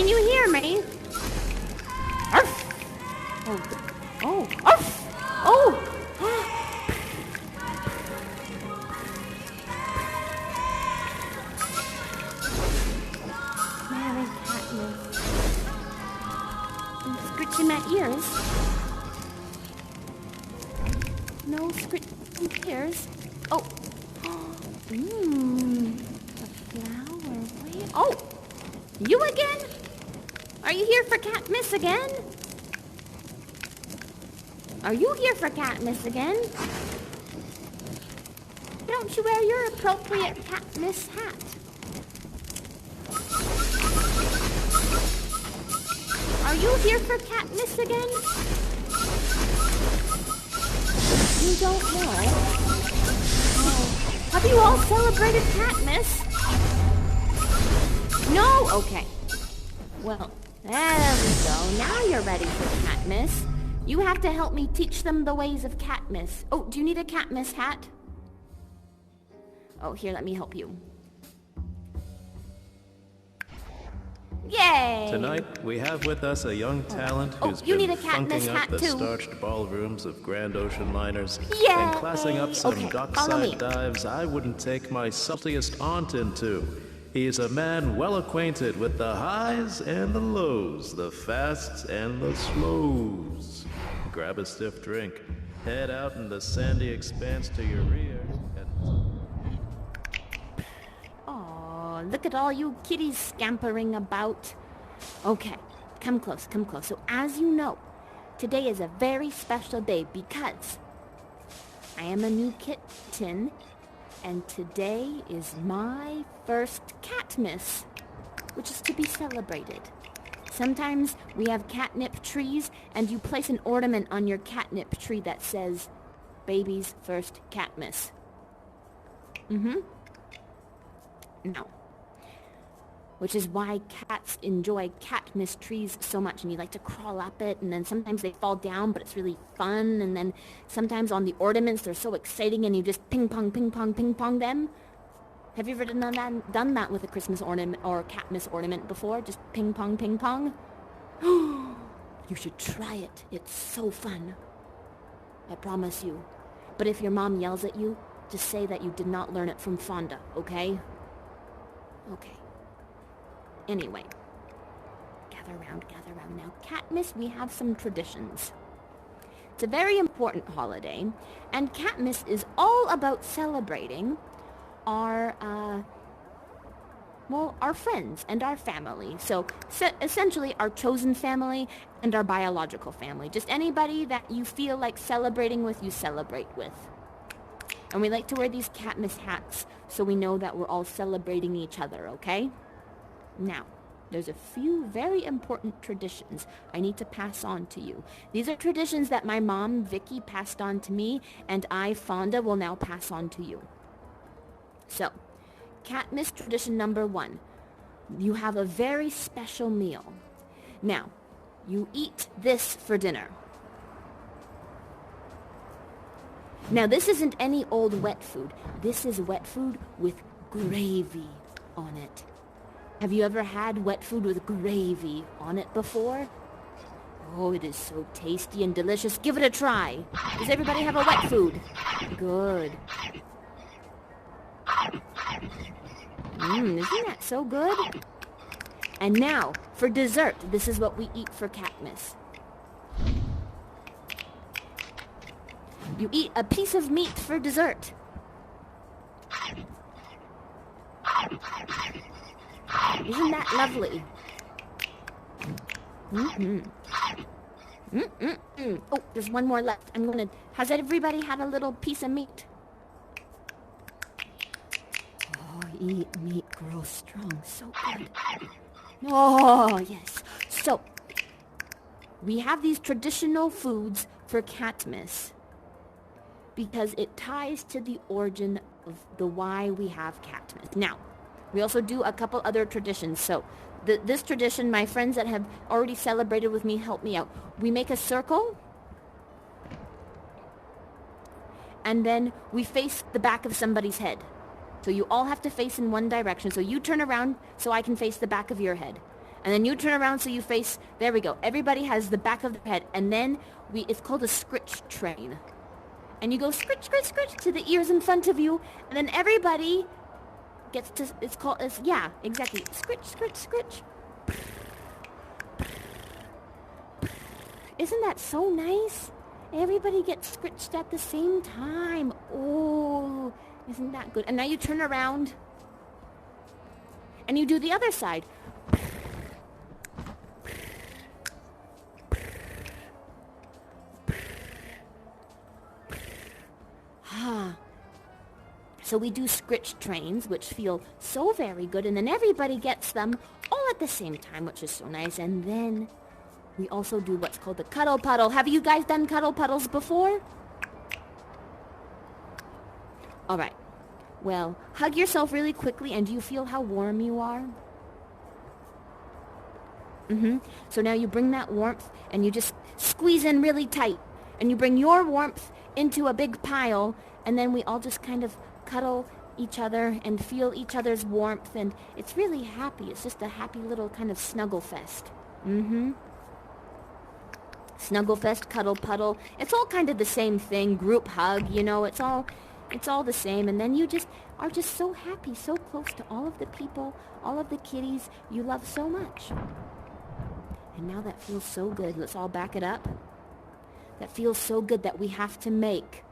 Can you hear me? Arf! Oh, arf! Oh! Mary Catmas. I'm scratching my ears. No scratching ears. Oh! Mmm. A flower. Wait. Oh! You again? Are you here for Catmas again? Are you here for Catmas again? Don't you wear your appropriate Catmas hat? Are you here for Catmas again? You don't know? Oh. Have you all celebrated Catmas? No? Okay. Well, there we go. Now you're ready for Catmas. You have to help me teach them the ways of Catmas. Oh, do you need a Catmas hat? Oh, here, let me help you. Yay! Tonight, we have with us a young talent who's you been need a Catmas funking up hat the too. starched ballrooms of Grand Ocean liners Yay! and classing up some Okay, follow me. dockside dives I wouldn't take my saltiest aunt into. He's a man well acquainted with the highs and the lows, the fasts and the slows. Grab a stiff drink, head out in the sandy expanse to your rear, and... Oh, look at all you kitties scampering about. Okay, come close, come close. So as you know, today is a very special day because I am a new kitten, and today is my first Catmas, which is to be celebrated. Sometimes we have catnip trees, and you place an ornament on your catnip tree that says, baby's first Catmas. No. Which is why cats enjoy Catmas trees so much, and you like to crawl up it, and then sometimes they fall down, but it's really fun, and then sometimes on the ornaments they're so exciting, and you just ping pong, ping pong, ping pong them. Have you ever done that with a Christmas ornament or Catmas ornament before? Just ping pong, ping pong? You should try it. It's so fun. I promise you. But if your mom yells at you, just say that you did not learn it from Fonda, okay? Okay. Anyway, gather around now. Catmas, we have some traditions. It's a very important holiday, and Catmas is all about celebrating our friends and our family. So essentially our chosen family and our biological family. Just anybody that you feel like celebrating with, you celebrate with. And we like to wear these Catmas hats so we know that we're all celebrating each other, okay? Now, there's a few very important traditions I need to pass on to you. These are traditions that my mom, Vicky, passed on to me, and I, Fonda, will now pass on to you. So, Catmas tradition number 1. You have a very special meal. Now, you eat this for dinner. Now, this isn't any old wet food. This is wet food with gravy on it. Have you ever had wet food with gravy on it before? Oh, it is so tasty and delicious. Give it a try. Does everybody have a wet food? Good. Isn't that so good? And now, for dessert, this is what we eat for Catmas. You eat a piece of meat for dessert. Isn't that lovely? Oh, there's one more left. Has everybody had a little piece of meat? Oh, eat meat, grow strong. So good. Oh, yes. So, we have these traditional foods for Catmas because it ties to the origin of the why we have Catmas. Now, we also do a couple other traditions. So this tradition, my friends that have already celebrated with me, help me out. We make a circle, and then we face the back of somebody's head. So you all have to face in one direction. So you turn around so I can face the back of your head. And then you turn around so you face, there we go. Everybody has the back of their head. And then it's called a scritch train. And you go scritch, scritch, scritch to the ears in front of you. And then everybody gets to, yeah, exactly. Scritch, scritch, scritch. Isn't that so nice? Everybody gets scritched at the same time. Oh, isn't that good? And now you turn around and you do the other side. So we do scritch trains, which feel so very good, and then everybody gets them all at the same time, which is so nice. And then we also do what's called the cuddle puddle. Have you guys done cuddle puddles before? All right. Well, hug yourself really quickly, and do you feel how warm you are? So now you bring that warmth, and you just squeeze in really tight, and you bring your warmth into a big pile, and then we all just kind of cuddle each other and feel each other's warmth, and it's really happy. It's just a happy little kind of snuggle fest. Snuggle fest, cuddle puddle. It's all kind of the same thing. Group hug, you know, it's all the same. And then you just are just so happy, so close to all of the people, all of the kitties you love so much. And now that feels so good. Let's all back it up. That feels so good that we have to make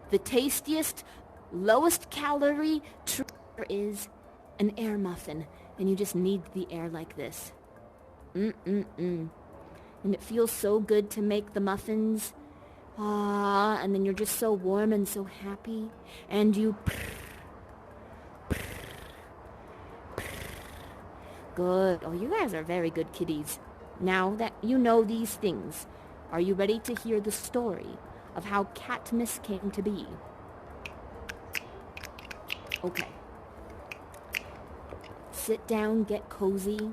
the tastiest, lowest calorie treat there is an air muffin. And you just knead the air like this. And it feels so good to make the muffins. And then you're just so warm and so happy. And you... Good. Oh, you guys are very good kitties. Now that you know these things, are you ready to hear the story of how Catmas came to be? Okay. Sit down, get cozy.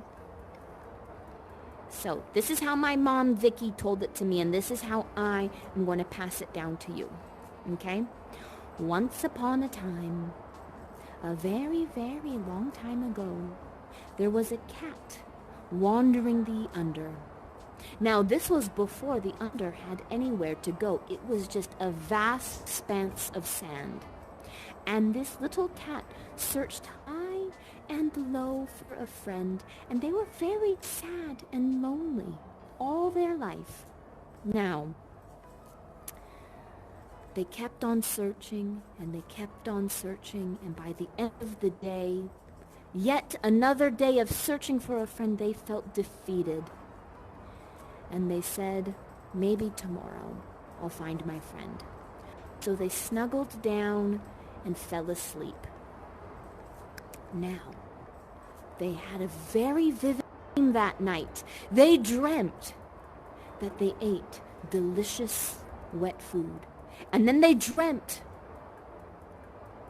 So, this is how my mom, Vicky, told it to me, and this is how I am going to pass it down to you. Okay? Once upon a time, a very, very long time ago, there was a cat wandering the under. Now, this was before the under had anywhere to go. It was just a vast expanse of sand. And this little cat searched high and low for a friend, and they were very sad and lonely all their life. Now, they kept on searching, and they kept on searching, and by the end of the day, yet another day of searching for a friend, they felt defeated. And they said, maybe tomorrow I'll find my friend. So they snuggled down and fell asleep. Now, they had a very vivid dream that night. They dreamt that they ate delicious wet food. And then they dreamt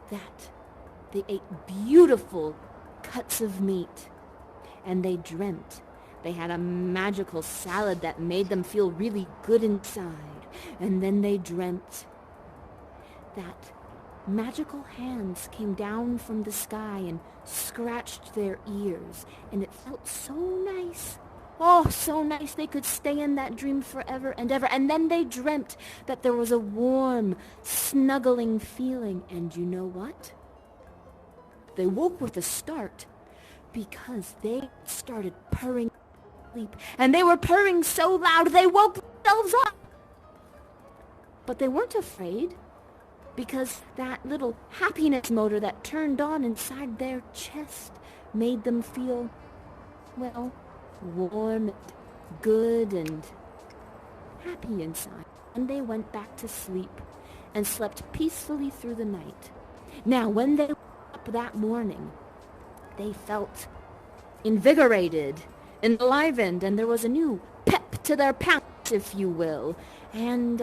that they ate beautiful cuts of meat. And they dreamt they had a magical salad that made them feel really good inside. And then they dreamt that magical hands came down from the sky and scratched their ears. And it felt so nice. Oh, so nice they could stay in that dream forever and ever. And then they dreamt that there was a warm, snuggling feeling. And you know what? They woke with a start because they started purring sleep. And they were purring so loud they woke themselves up. But they weren't afraid because that little happiness motor that turned on inside their chest made them feel, well, warm and good and happy inside. And they went back to sleep and slept peacefully through the night. Now, when they woke up that morning, they felt invigorated, enlivened, and there was a new pep to their pants, if you will. And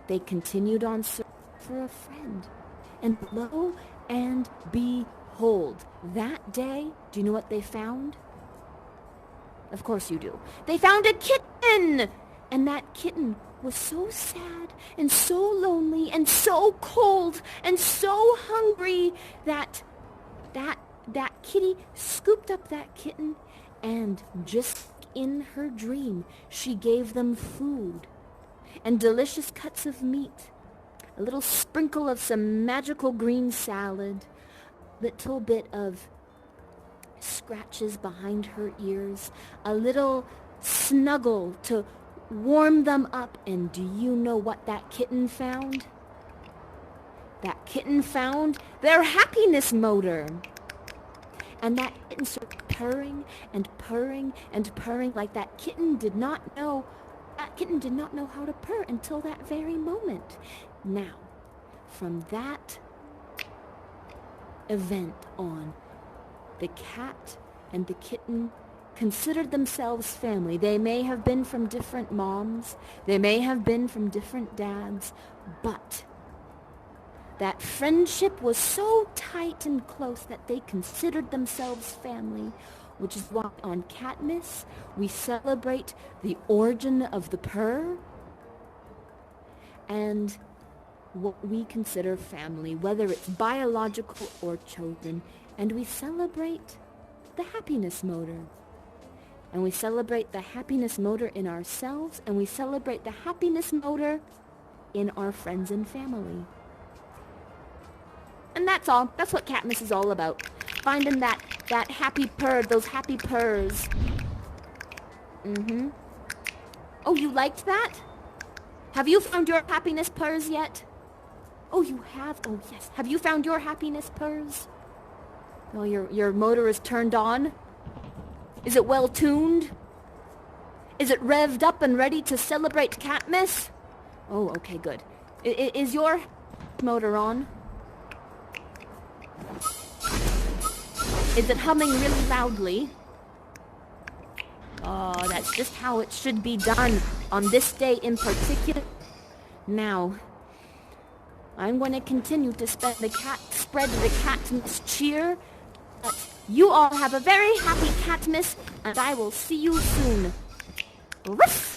they continued on searching for a friend. And lo and behold, that day, do you know what they found? Of course you do. They found a kitten! And that kitten was so sad and so lonely and so cold and so hungry that that kitty scooped up that kitten, and just in her dream, she gave them food and delicious cuts of meat, a little sprinkle of some magical green salad, little bit of scratches behind her ears, a little snuggle to warm them up. And do you know what that kitten found? That kitten found their happiness motor. And that kitten started purring and purring and purring like that kitten did not know. That kitten did not know how to purr until that very moment. Now, from that event on, the cat and the kitten considered themselves family. They may have been from different moms. They may have been from different dads. But that friendship was so tight and close that they considered themselves family, which is why on Catmas we celebrate the origin of the purr and what we consider family, whether it's biological or chosen. And we celebrate the happiness motor. And we celebrate the happiness motor in ourselves, and we celebrate the happiness motor in our friends and family. And that's all. That's what Catmas is all about. Finding that happy purr, those happy purrs. Oh, you liked that? Have you found your happiness purrs yet? Oh, you have? Oh, yes. Have you found your happiness purrs? Oh, your motor is turned on? Is it well tuned? Is it revved up and ready to celebrate Catmas? Oh, okay, good. Is your motor on? Is it humming really loudly? Oh, that's just how it should be done on this day in particular. Now, I'm going to continue to spread the Catmas cheer. But you all have a very happy Catmas, and I will see you soon. Ruff!